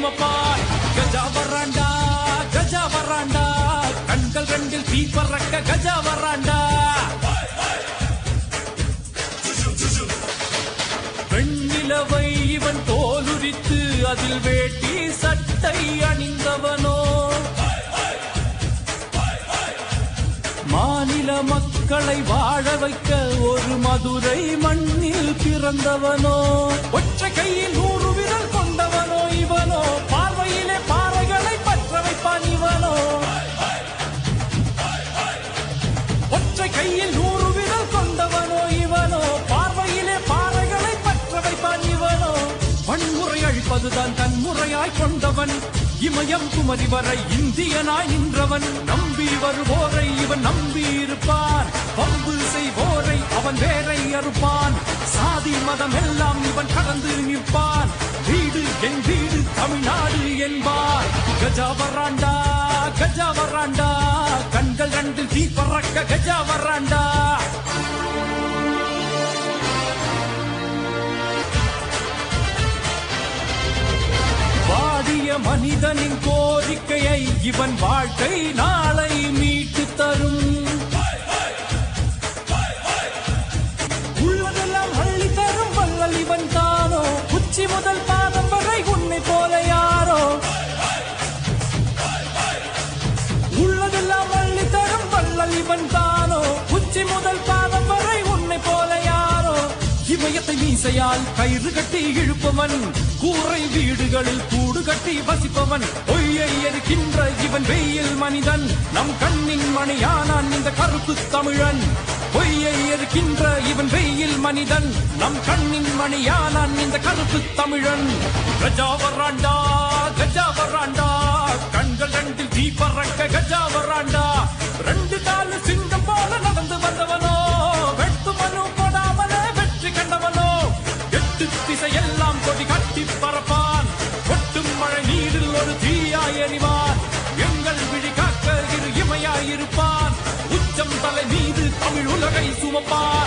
சுமப்பான். கஜா வராண்டா கஜா வராண்டா, கண்கள் ரெண்டில் தீ பறக்க கஜா வராண்டா. வெண்ணிலவை இவன் தோலுரித்து அதில் வேட்டி சட்டை அணிந்தவனோ, மாநில மக்களை வாழ வைக்க ஒரு மதுரை மண்ணில் பிறந்தவனோ, ஒற்றை கையில் 100 விரல் கொண்டவனோ இவனோ, பார்வையிலே பாறைகளை பற்ற வைப்பான் இவனோ. ஒற்றை கையில் 100 விரல் கொண்டவனோ இவனோ, பார்வையிலே பாறைகளை பற்ற வைப்பான் இவனோ. வன்முறை அழிப்பதுதான் தன்முறையாய் கொண்டவன், இமயம் குமரி வரை இந்தியனாய் நின்றவன். நம்பி வருவோரை இவன் நம்பி இருப்பான், பம்பு செய்வோரை அவன் வேரை அறுப்பான். சாதி மதம் எல்லாம் இவன் கடந்து நிற்பான், வீடு என் வீடு தமிழ்நாடு என்பான். கஜா வராண்டா கஜா வராண்டா, கண்கள் ரெண்டு தீ பறக்க கஜா வராண்டா. வாடிய மனிதனின் கோரிக்கையை இவன் வாழ்க்கை நாளை மீட்டு தரும். உள்ளதெல்லாம் அள்ளி தரும் வள்ளல் இவன் தானோ, உச்சி முதல் பாதம் வரை உன்னை போல யாரோ. உள்ளதெல்லாம் அள்ளி தரும் வள்ளல் இவன் தானோ, உச்சி முதல் பாதம் வரை உன்னை போல யாரோ. இமயத்தை மீசையால் கயிறு கட்டி இழுப்பவன், கூரை வீடுகளில் கூடு கட்டி வசிப்பவன். பொய்யை எரிக்கின்ற இவன் வெயில் மனிதன், நம் கண்ணின் மணியானான் இந்த கருப்பு தமிழன். பொய்யை எரிக்கின்ற இவன் வெயில் மனிதன், நம் கண்ணின் மணியானான் இந்த கருப்பு தமிழன். கஜா வராண்டா கஜா வராண்டா, கண்கள் ரெண்டில் தீ பறக்க கஜா வராண்டா. 2 காலு சிங்கம் போல நடந்து வந்தவனோ, வெட்டு மனு போடாமலே வெற்றி கண்டவனோ. 8 திசையெல்லாம் கொடி கட்டி பறப்பான், கொட்டும் மழை நீரில் ஒரு தீயாய் எறிவான். எங்கள் விழி காக்க இரு இமையாயிருப்பான், உச்சம் தலை மீது தமிழ் உலகை சுமப்பான்.